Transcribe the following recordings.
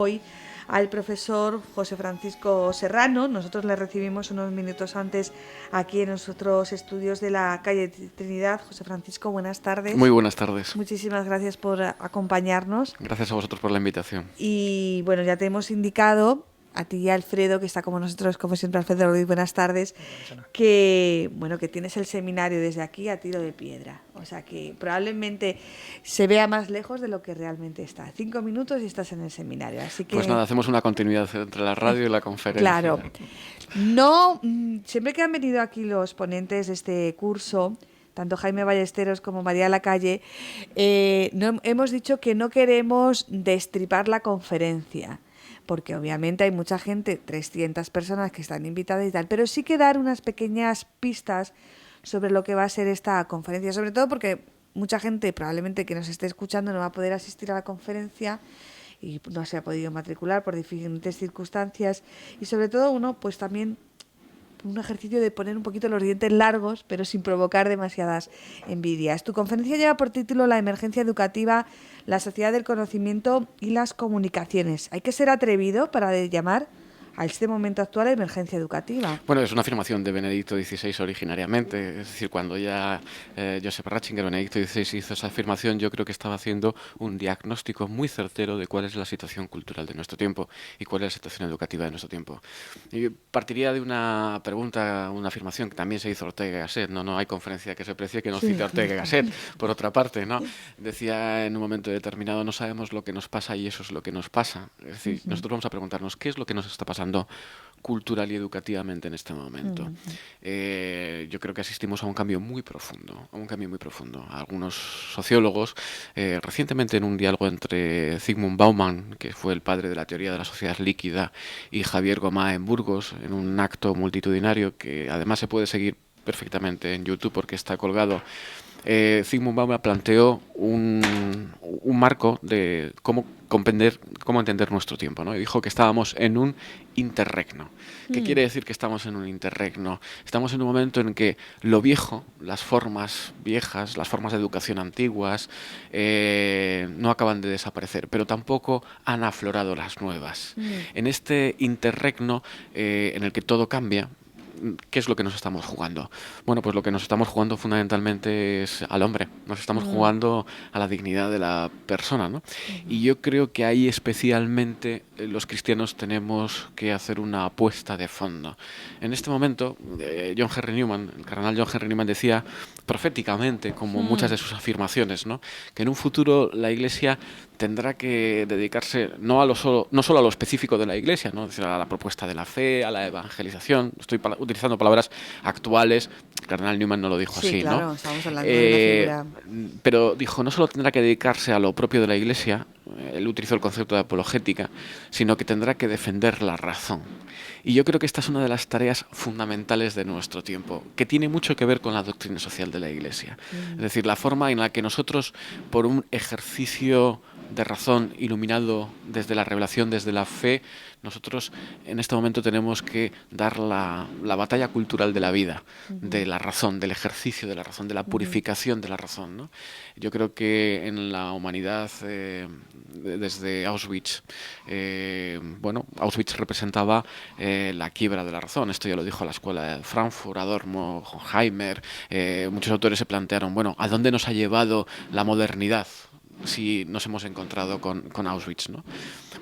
Hoy al profesor José Francisco Serrano. Nosotros le recibimos unos minutos antes aquí en nuestros estudios de la calle Trinidad. José Francisco, buenas tardes. Muy buenas tardes. Muchísimas gracias por acompañarnos. Gracias a vosotros por la invitación. Y bueno, ya te hemos indicado, a ti y a Alfredo, que está como nosotros, como siempre, Alfredo Ruiz, buenas tardes, que tienes el seminario desde aquí a tiro de piedra. O sea que probablemente se vea más lejos de lo que realmente está. 5 minutos y estás en el seminario. Así que, pues nada, hacemos una continuidad entre la radio y la conferencia. Claro. No, siempre que han venido aquí los ponentes de este curso, tanto Jaime Ballesteros como María Lacalle, no, hemos dicho que no queremos destripar la conferencia, porque obviamente hay mucha gente, 300 personas que están invitadas y tal, pero sí que dar unas pequeñas pistas sobre lo que va a ser esta conferencia, sobre todo porque mucha gente probablemente que nos esté escuchando no va a poder asistir a la conferencia y no se ha podido matricular por diferentes circunstancias, y sobre todo uno pues también un ejercicio de poner un poquito los dientes largos, pero sin provocar demasiadas envidias. Tu conferencia lleva por título La emergencia educativa, la sociedad del conocimiento y las comunicaciones. Hay que ser atrevido para llamar a este momento actual emergencia educativa. Bueno, es una afirmación de Benedicto XVI originariamente, es decir, cuando ya Joseph Ratzinger, Benedicto XVI, hizo esa afirmación, yo creo que estaba haciendo un diagnóstico muy certero de cuál es la situación cultural de nuestro tiempo y cuál es la situación educativa de nuestro tiempo. Y partiría de una pregunta, una afirmación que también se hizo Ortega y Gasset, no hay conferencia que se precie que no cite a Ortega y Gasset, por otra parte, ¿no? Decía en un momento determinado, no sabemos lo que nos pasa y eso es lo que nos pasa. Es decir, nosotros vamos a preguntarnos, ¿qué es lo que nos está pasando cultural y educativamente en este momento? Yo creo que asistimos a un cambio muy profundo, Algunos sociólogos, recientemente en un diálogo entre Zygmunt Bauman, que fue el padre de la teoría de la sociedad líquida, y Javier Gomá en Burgos, en un acto multitudinario que además se puede seguir perfectamente en YouTube porque está colgado, Zygmunt Bauman planteó un marco de cómo comprender, cómo entender nuestro tiempo, ¿no? Y dijo que estábamos en un interregno. ¿Qué quiere decir que estamos en un interregno? Estamos en un momento en que lo viejo, las formas viejas, las formas de educación antiguas, no acaban de desaparecer, pero tampoco han aflorado las nuevas. En este interregno en el que todo cambia, ¿qué es lo que nos estamos jugando? Bueno, pues lo que nos estamos jugando fundamentalmente es al hombre. Nos estamos jugando a la dignidad de la persona, ¿no? Y yo creo que ahí especialmente los cristianos tenemos que hacer una apuesta de fondo. En este momento, John Henry Newman, el cardenal John Henry Newman decía proféticamente, como muchas de sus afirmaciones, ¿no?, que en un futuro la Iglesia tendrá que dedicarse no solo a lo específico de la Iglesia, ¿no?, es decir, a la propuesta de la fe, a la evangelización. Estoy utilizando palabras actuales. El cardenal Newman no lo dijo así, claro, ¿no? Estamos hablando de una figura. Pero dijo, no solo tendrá que dedicarse a lo propio de la Iglesia, él utilizó el concepto de apologética, sino que tendrá que defender la razón. Y yo creo que esta es una de las tareas fundamentales de nuestro tiempo, que tiene mucho que ver con la doctrina social de la Iglesia. Es decir, la forma en la que nosotros, por un ejercicio de razón iluminado desde la revelación, desde la fe, nosotros en este momento tenemos que dar la batalla cultural de la vida, de la razón, del ejercicio de la razón, de la purificación de la razón, ¿no? Yo creo que en la humanidad, desde Auschwitz, Auschwitz representaba la quiebra de la razón. Esto ya lo dijo la escuela de Frankfurt, Adorno, Horkheimer. Muchos autores se plantearon, ¿a dónde nos ha llevado la modernidad si nos hemos encontrado con Auschwitz, ¿no?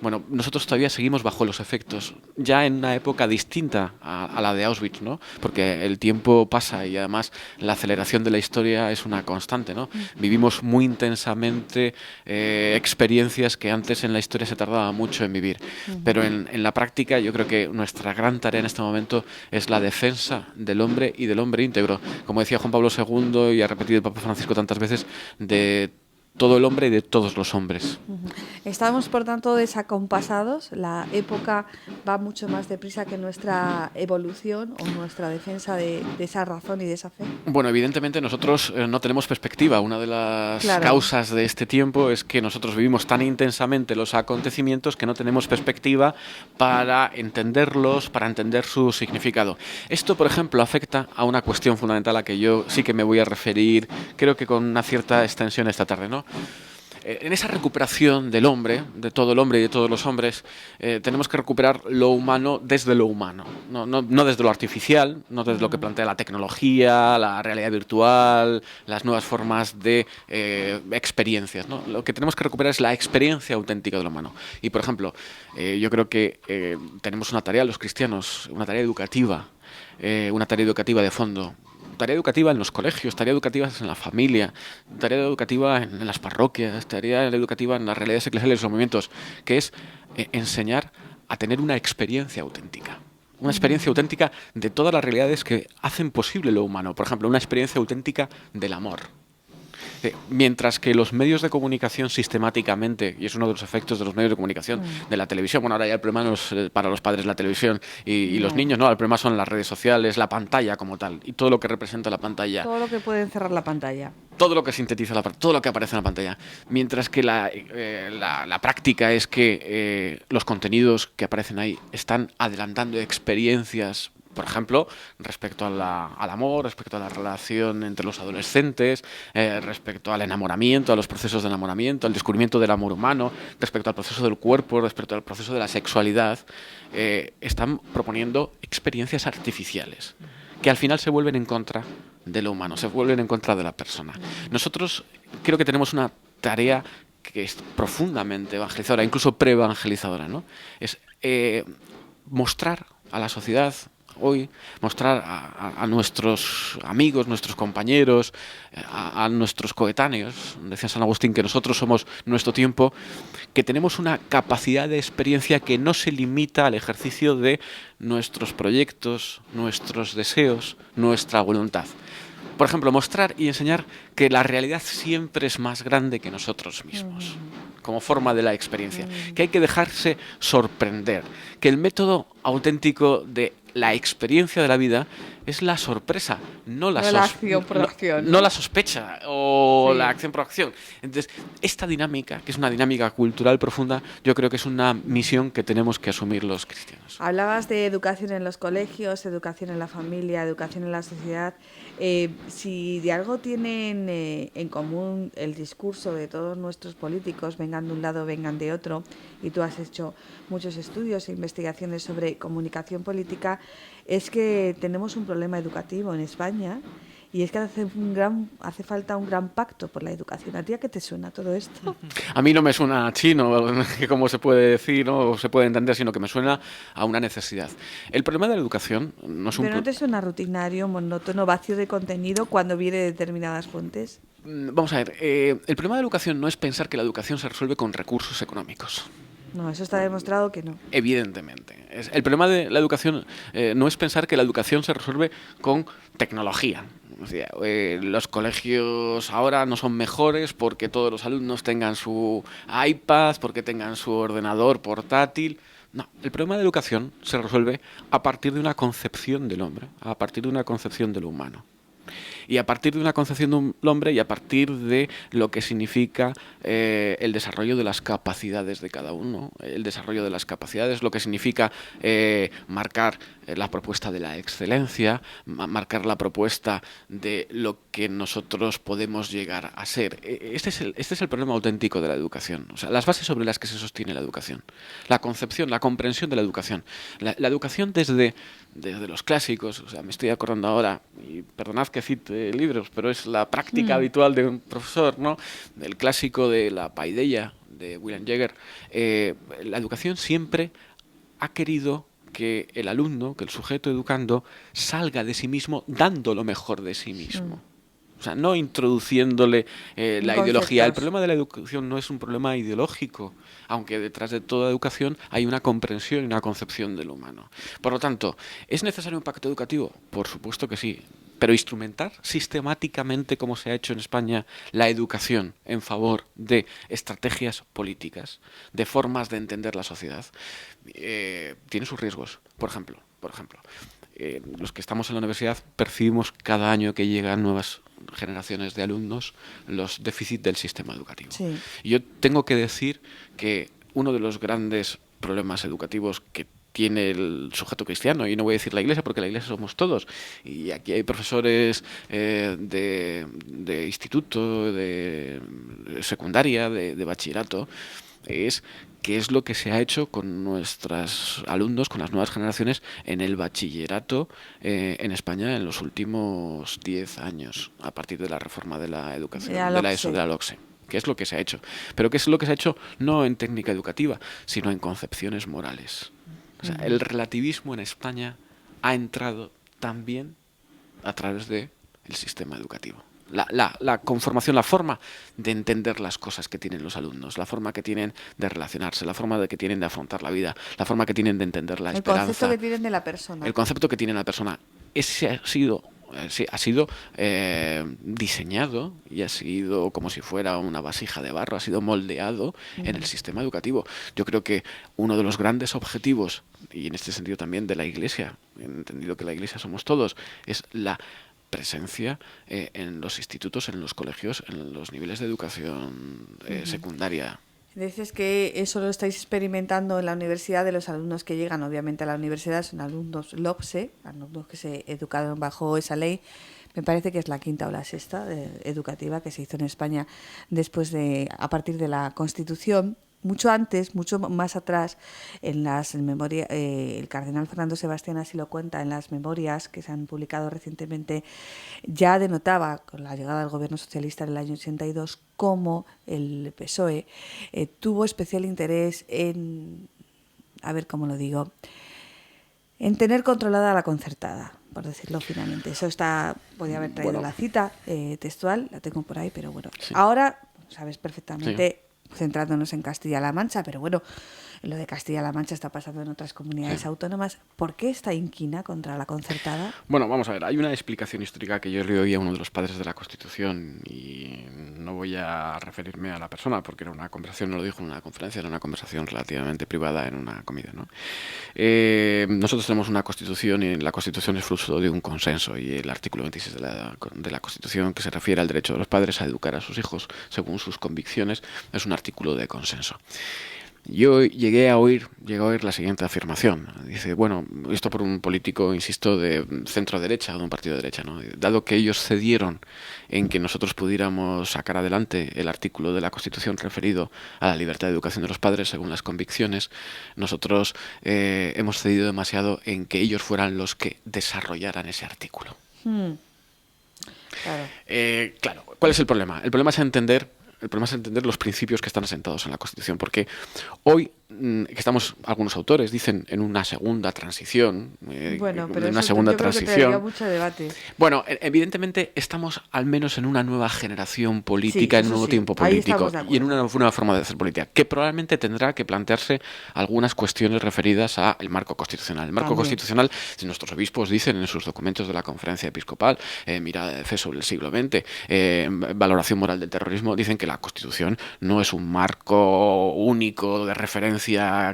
Bueno, nosotros todavía seguimos bajo los efectos, ya en una época distinta a la de Auschwitz, ¿no? Porque el tiempo pasa y además la aceleración de la historia es una constante, ¿no? Vivimos muy intensamente experiencias que antes en la historia se tardaba mucho en vivir. Pero en la práctica yo creo que nuestra gran tarea en este momento es la defensa del hombre y del hombre íntegro. Como decía Juan Pablo II y ha repetido el Papa Francisco tantas veces, de todo el hombre y de todos los hombres. Estamos, por tanto, desacompasados. La época va mucho más deprisa que nuestra evolución o nuestra defensa de esa razón y de esa fe. Bueno, evidentemente nosotros no tenemos perspectiva. Una de las causas de este tiempo es que nosotros vivimos tan intensamente los acontecimientos que no tenemos perspectiva para entenderlos, para entender su significado. Esto, por ejemplo, afecta a una cuestión fundamental a la que yo sí que me voy a referir, creo que con una cierta extensión esta tarde, ¿no? En esa recuperación del hombre, de todo el hombre y de todos los hombres, tenemos que recuperar lo humano desde lo humano, no desde lo artificial, no desde lo que plantea la tecnología, la realidad virtual, las nuevas formas de experiencias, ¿no? Lo que tenemos que recuperar es la experiencia auténtica de lo humano. Y, por ejemplo, yo creo que tenemos una tarea, los cristianos, una tarea educativa de fondo. Tarea educativa en los colegios, tarea educativa en la familia, tarea educativa en las parroquias, tarea educativa en las realidades eclesiales y los movimientos, que es enseñar a tener una experiencia auténtica. Una experiencia auténtica de todas las realidades que hacen posible lo humano. Por ejemplo, una experiencia auténtica del amor. Mientras que los medios de comunicación sistemáticamente, y es uno de los efectos de los medios de comunicación, de la televisión, bueno, ahora ya el problema no es para los padres la televisión y los niños, no, el problema son las redes sociales, la pantalla como tal, y todo lo que representa la pantalla. Todo lo que puede encerrar la pantalla. Todo lo que sintetiza todo lo que aparece en la pantalla. Mientras que la práctica es que los contenidos que aparecen ahí están adelantando experiencias, por ejemplo, respecto al amor, respecto a la relación entre los adolescentes, respecto al enamoramiento, a los procesos de enamoramiento, al descubrimiento del amor humano, respecto al proceso del cuerpo, respecto al proceso de la sexualidad, están proponiendo experiencias artificiales que al final se vuelven en contra de lo humano, se vuelven en contra de la persona. Nosotros creo que tenemos una tarea que es profundamente evangelizadora, incluso pre-evangelizadora, ¿no? Es mostrar a la sociedad hoy, mostrar a nuestros amigos, nuestros compañeros, a nuestros coetáneos, decía San Agustín que nosotros somos nuestro tiempo, que tenemos una capacidad de experiencia que no se limita al ejercicio de nuestros proyectos, nuestros deseos, nuestra voluntad. Por ejemplo, mostrar y enseñar que la realidad siempre es más grande que nosotros mismos, como forma de la experiencia, que hay que dejarse sorprender, que el método auténtico de la experiencia de la vida es la sorpresa, no la acción por acción. No la sospecha o Sí. la acción por acción. Entonces, esta dinámica, que es una dinámica cultural profunda, yo creo que es una misión que tenemos que asumir los cristianos. Hablabas de educación en los colegios, educación en la familia, educación en la sociedad. Si de algo tienen en común el discurso de todos nuestros políticos, vengan de un lado, vengan de otro, y tú has hecho muchos estudios e investigaciones sobre comunicación política, es que tenemos un problema educativo en España. Y es que hace falta un gran pacto por la educación. ¿A ti a qué te suena todo esto? A mí no me suena chino, como se puede decir, ¿no? O se puede entender, sino que me suena a una necesidad. El problema de la educación no es un... ¿Pero no te suena rutinario, monótono, vacío de contenido cuando viene de determinadas fuentes? Vamos a ver, el problema de la educación no es pensar que la educación se resuelve con recursos económicos. No, eso está demostrado que no. Evidentemente. El problema de la educación no es pensar que la educación se resuelve con tecnología. O sea, los colegios ahora no son mejores porque todos los alumnos tengan su iPad, porque tengan su ordenador portátil. No, el problema de la educación se resuelve a partir de una concepción del hombre, a partir de una concepción de lo humano. Y a partir de una concepción del hombre y a partir de lo que significa el desarrollo de las capacidades de cada uno, el desarrollo de las capacidades, lo que significa marcar la propuesta de la excelencia, marcar la propuesta de lo que nosotros podemos llegar a ser. Este es el problema auténtico de la educación, o sea, las bases sobre las que se sostiene la educación, la concepción, la comprensión de la educación. La educación desde los clásicos, o sea, me estoy acordando ahora, y perdonad que cite libros, pero es la práctica habitual de un profesor, ¿no? El clásico de la paideia de William Jaeger. La educación siempre ha querido que el alumno, que el sujeto educando, salga de sí mismo dando lo mejor de sí mismo. O sea, no introduciéndole la ideología. El problema de la educación no es un problema ideológico, aunque detrás de toda educación hay una comprensión y una concepción del humano. Por lo tanto, ¿es necesario un pacto educativo? Por supuesto que sí. Pero instrumentar sistemáticamente, como se ha hecho en España, la educación en favor de estrategias políticas, de formas de entender la sociedad, tiene sus riesgos. Por ejemplo, los que estamos en la universidad percibimos cada año que llegan nuevas generaciones de alumnos los déficits del sistema educativo. Sí. Y yo tengo que decir que uno de los grandes problemas educativos que tiene el sujeto cristiano, y no voy a decir la Iglesia porque la Iglesia somos todos, y aquí hay profesores de instituto, de secundaria, de bachillerato, es qué es lo que se ha hecho con nuestros alumnos, con las nuevas generaciones en el bachillerato en España en los últimos 10 años, a partir de la reforma de la educación, de la ESO, de la LOCSE. ¿Qué es lo que se ha hecho? Pero ¿qué es lo que se ha hecho no en técnica educativa, sino en concepciones morales? O sea, el relativismo en España ha entrado también a través del sistema educativo. La conformación, la forma de entender las cosas que tienen los alumnos, la forma que tienen de relacionarse, la forma que tienen de afrontar la vida, la forma que tienen de entender la esperanza. El concepto que tienen de la persona. El concepto que tiene la persona. Ese ha sido diseñado y ha sido como si fuera una vasija de barro, ha sido moldeado en el sistema educativo. Yo creo que uno de los grandes objetivos, y en este sentido también de la Iglesia, entendido que la Iglesia somos todos, es la presencia en los institutos, en los colegios, en los niveles de educación secundaria. Dices que eso lo estáis experimentando en la universidad, de los alumnos que llegan obviamente a la universidad, son alumnos LOPSE, alumnos que se educaron bajo esa ley. Me parece que es la quinta o la sexta educativa que se hizo en España a partir de la Constitución. Mucho antes, mucho más atrás, en memorias, el cardenal Fernando Sebastián así lo cuenta en las memorias que se han publicado recientemente, ya denotaba con la llegada del gobierno socialista en el año 82 cómo el PSOE tuvo especial interés en, a ver cómo lo digo, en tener controlada la concertada, por decirlo finalmente. Eso podía haber traído la cita textual, la tengo por ahí, pero bueno. Sí. Ahora, sabes perfectamente, centrándonos en Castilla-La Mancha, pero bueno, lo de Castilla-La Mancha está pasando en otras comunidades autónomas. ¿Por qué esta inquina contra la concertada? Bueno, vamos a ver, hay una explicación histórica que yo le oí a uno de los padres de la Constitución, y no voy a referirme a la persona porque era una conversación, no lo dijo en una conferencia, era una conversación relativamente privada en una comida, ¿no? Nosotros tenemos una Constitución y la Constitución es fruto de un consenso, y el artículo 26 de la Constitución, que se refiere al derecho de los padres a educar a sus hijos según sus convicciones, es un artículo de consenso. Yo llegué a oír la siguiente afirmación. Dice, bueno, esto por un político, insisto, de centro-derecha o de un partido de derecha, ¿no? Dado que ellos cedieron en que nosotros pudiéramos sacar adelante el artículo de la Constitución referido a la libertad de educación de los padres según las convicciones, nosotros hemos cedido demasiado en que ellos fueran los que desarrollaran ese artículo. Claro. Claro, ¿cuál es el problema? El problema es entender los principios que están asentados en la Constitución, porque hoy que estamos, algunos autores dicen en una segunda transición, bueno, pero una segunda yo transición. Creo que traería mucho debate. Bueno, evidentemente estamos al menos en una nueva generación política, en un nuevo tiempo político y en una nueva forma de hacer política, que probablemente tendrá que plantearse algunas cuestiones referidas al marco constitucional. El marco constitucional, si nuestros obispos dicen en sus documentos de la Conferencia Episcopal, mirada de fe sobre el siglo XX, valoración moral del terrorismo, dicen que la Constitución no es un marco único de referencia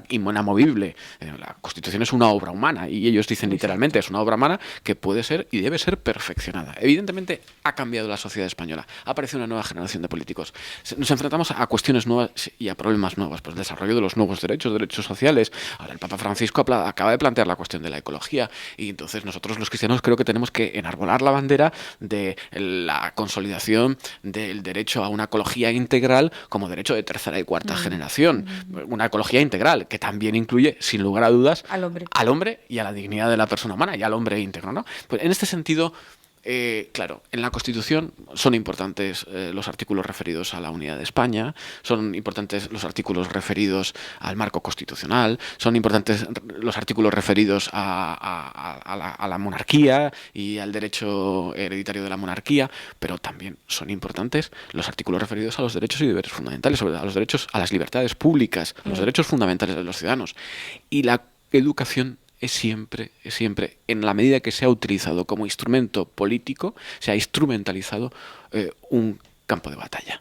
inamovible. La Constitución es una obra humana, y ellos dicen literalmente, es una obra humana que puede ser y debe ser perfeccionada. Evidentemente ha cambiado la sociedad española, ha aparecido una nueva generación de políticos. Nos enfrentamos a cuestiones nuevas y a problemas nuevos, pues el desarrollo de los nuevos derechos sociales. Ahora el Papa Francisco acaba de plantear la cuestión de la ecología, y entonces nosotros los cristianos creo que tenemos que enarbolar la bandera de la consolidación del derecho a una ecología integral como derecho de tercera y cuarta generación. Una ecología integral que también incluye, sin lugar a dudas, al hombre y a la dignidad de la persona humana y al hombre íntegro, ¿no? Pues en este sentido, claro, en la Constitución son importantes los artículos referidos a la unidad de España, son importantes los artículos referidos al marco constitucional, son importantes los artículos referidos a la monarquía y al derecho hereditario de la monarquía, pero también son importantes los artículos referidos a los derechos y deberes fundamentales, a los derechos, a las libertades públicas, a los derechos fundamentales de los ciudadanos. Y la educación es siempre, en la medida que se ha utilizado como instrumento político, se ha instrumentalizado un campo de batalla.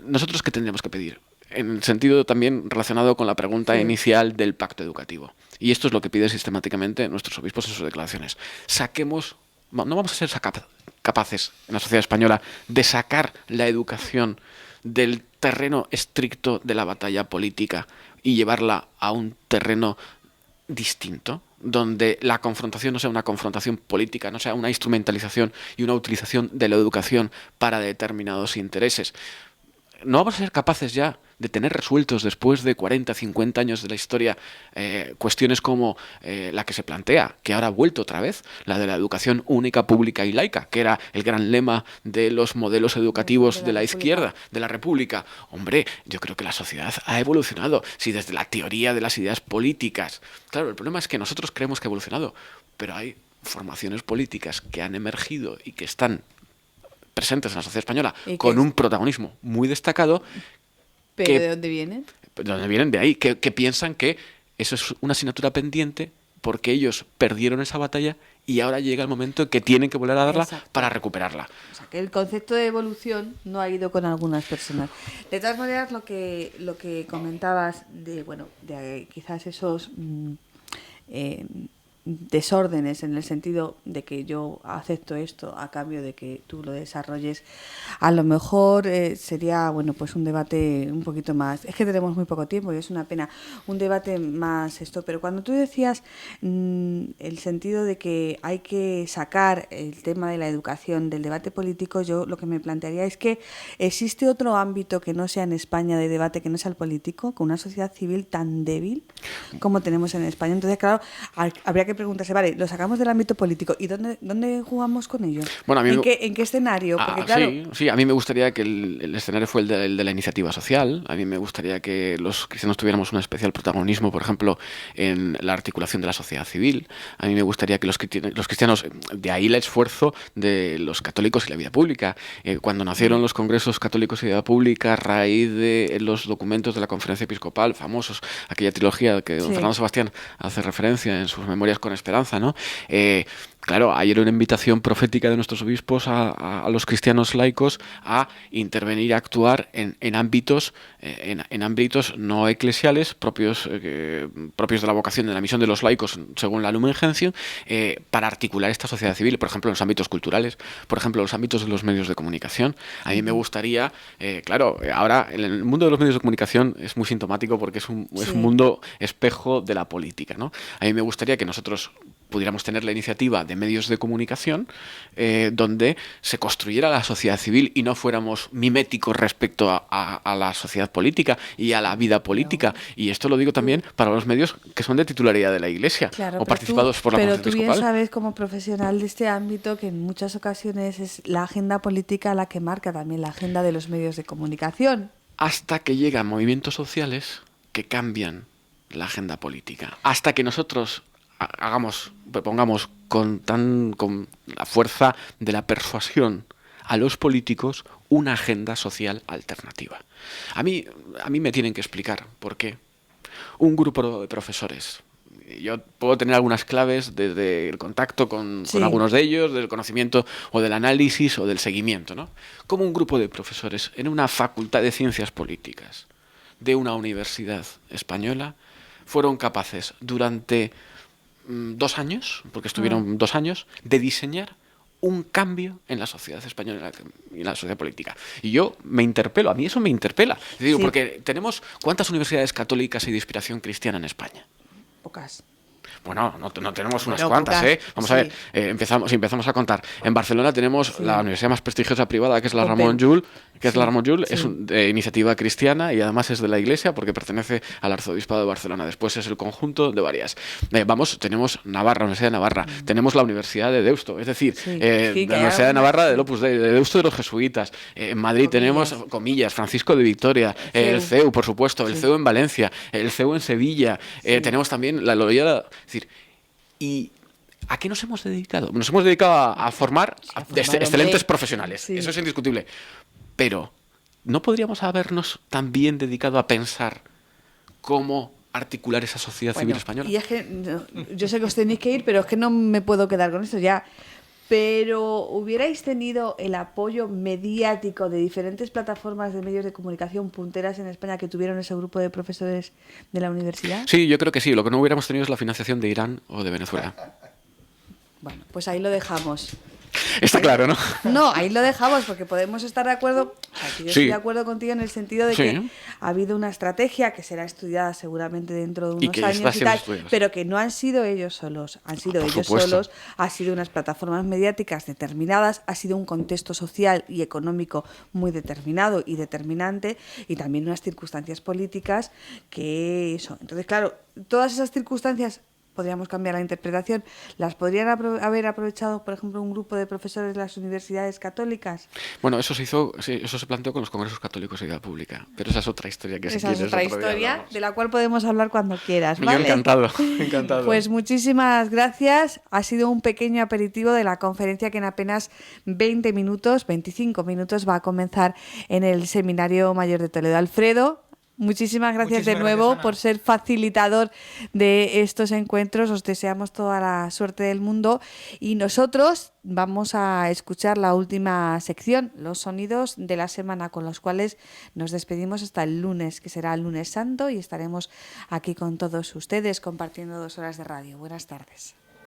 ¿Nosotros qué tendríamos que pedir? En el sentido también relacionado con la pregunta inicial del pacto educativo. Y esto es lo que piden sistemáticamente nuestros obispos en sus declaraciones. No vamos a ser capaces en la sociedad española de sacar la educación del terreno estricto de la batalla política y llevarla a un terreno distinto, donde la confrontación no sea una confrontación política, no sea una instrumentalización y una utilización de la educación para determinados intereses. No vamos a ser capaces ya de tener resueltos después de 40, 50 años de la historia cuestiones como la que se plantea, que ahora ha vuelto otra vez, la de la educación única, pública y laica, que era el gran lema de los modelos educativos de la izquierda, de la República. Hombre, yo creo que la sociedad ha evolucionado. Si desde la teoría de las ideas políticas... Claro, el problema es que nosotros creemos que ha evolucionado, pero hay formaciones políticas que han emergido y que están presentes en la sociedad española con un protagonismo muy destacado. ¿Pero que, de dónde vienen? ¿De dónde vienen? De ahí, que piensan que eso es una asignatura pendiente porque ellos perdieron esa batalla y ahora llega el momento en que tienen que volver a darla para recuperarla. O sea, que el concepto de evolución no ha ido con algunas personas. De todas maneras, lo que comentabas de, bueno, de quizás esos desórdenes, en el sentido de que yo acepto esto a cambio de que tú lo desarrolles, a lo mejor sería, bueno, pues un debate un poquito más, es que tenemos muy poco tiempo y es una pena, un debate más esto, pero cuando tú decías el sentido de que hay que sacar el tema de la educación del debate político, yo lo que me plantearía es que existe otro ámbito que no sea en España de debate, que no sea el político, con una sociedad civil tan débil como tenemos en España. Entonces, claro, habría que preguntarse, vale, lo sacamos del ámbito político, ¿y dónde jugamos con ello? Bueno, a mí ¿En qué escenario? Porque, claro, sí, a mí me gustaría que el escenario fue el de la iniciativa social. A mí me gustaría que los cristianos tuviéramos un especial protagonismo, por ejemplo, en la articulación de la sociedad civil. A mí me gustaría que los cristianos, de ahí el esfuerzo de los católicos y la vida pública. Cuando nacieron los congresos católicos y vida pública, a raíz de los documentos de la conferencia episcopal, famosos, aquella trilogía que don Fernando Sebastián hace referencia en sus memorias con esperanza, ¿no? Claro, ayer una invitación profética de nuestros obispos a los cristianos laicos a intervenir, a actuar en ámbitos no eclesiales propios de la vocación, de la misión de los laicos según la Lumen Gentium, para articular esta sociedad civil, por ejemplo, en los ámbitos culturales, por ejemplo, en los ámbitos de los medios de comunicación. A mí me gustaría, claro, ahora en el mundo de los medios de comunicación es muy sintomático porque es un mundo espejo de la política, ¿no? A mí me gustaría que nosotros pudiéramos tener la iniciativa de medios de comunicación donde se construyera la sociedad civil y no fuéramos miméticos respecto a la sociedad política y a la vida política. Y esto lo digo también para los medios que son de titularidad de la Iglesia, claro, o participados por la Conferencia Episcopal. Pero tú bien sabes, como profesional de este ámbito, que en muchas ocasiones es la agenda política la que marca también la agenda de los medios de comunicación. Hasta que llegan movimientos sociales que cambian la agenda política. Hasta que nosotros propongamos con la fuerza de la persuasión a los políticos una agenda social alternativa. A mí me tienen que explicar por qué un grupo de profesores, yo puedo tener algunas claves desde el contacto con algunos de ellos, del conocimiento o del análisis o del seguimiento, ¿no? Como un grupo de profesores en una facultad de ciencias políticas de una universidad española fueron capaces durante 2 años, porque estuvieron 2 años, de diseñar un cambio en la sociedad española y en la sociedad política. Y yo me interpelo, a mí eso me interpela. Digo, porque tenemos, ¿cuántas universidades católicas hay de inspiración cristiana en España? Pocas. Bueno, no tenemos unas cuantas, ¿eh? Vamos a ver, empezamos a contar. En Barcelona tenemos la universidad más prestigiosa privada, que es la Ramon Llull, es de iniciativa cristiana y además es de la Iglesia porque pertenece al Arzobispado de Barcelona. Después es el conjunto de varias. Tenemos Navarra, la Universidad de Navarra, tenemos la Universidad de Deusto, es decir, la Universidad de Navarra del Opus Dei, de Deusto de los jesuitas. En Madrid tenemos, comillas, Francisco de Vitoria, el CEU, por supuesto, el CEU en Valencia, el CEU en Sevilla, tenemos también la Loyola. Es decir, ¿y a qué nos hemos dedicado? Nos hemos dedicado a formar excelentes profesionales, eso es indiscutible. Pero, ¿no podríamos habernos también dedicado a pensar cómo articular esa sociedad civil española? Y es que, yo sé que os tenéis que ir, pero es que no me puedo quedar con esto ya. Pero, ¿hubierais tenido el apoyo mediático de diferentes plataformas de medios de comunicación punteras en España que tuvieron ese grupo de profesores de la universidad? Sí, yo creo que sí. Lo que no hubiéramos tenido es la financiación de Irán o de Venezuela. Bueno, pues ahí lo dejamos. Está claro, ¿no? No, ahí lo dejamos porque podemos estar de acuerdo. O sea, que yo estoy Sí, de acuerdo contigo en el sentido de que sí. ha habido una estrategia que será estudiada seguramente dentro de Y unos que está años y siendo tal, estudiada. pero que no han sido ellos solos, han sido Por ellos supuesto. solos, ha sido unas plataformas mediáticas determinadas, ha sido un contexto social y económico muy determinado y determinante, y también unas circunstancias políticas que eso. Entonces, claro, todas esas circunstancias podríamos cambiar la interpretación. ¿Las podrían haber aprovechado, por ejemplo, un grupo de profesores de las universidades católicas? Bueno, eso se hizo, sí, eso se planteó con los congresos católicos de vida pública, pero esa es otra historia que si Esa es quieres otra otro día historia hablamos. de la cual podemos hablar cuando quieras, Yo ¿vale? encantado, encantado. Pues muchísimas gracias. Ha sido un pequeño aperitivo de la conferencia que en apenas 20 minutos, 25 minutos va a comenzar en el Seminario Mayor de Toledo. Alfredo, muchísimas gracias de Muchísimas gracias, nuevo Ana. por ser facilitador de estos encuentros. Os deseamos toda la suerte del mundo y nosotros vamos a escuchar la última sección, los sonidos de la semana, con los cuales nos despedimos hasta el lunes, que será el lunes santo, y estaremos aquí con todos ustedes compartiendo 2 horas de radio. Buenas tardes.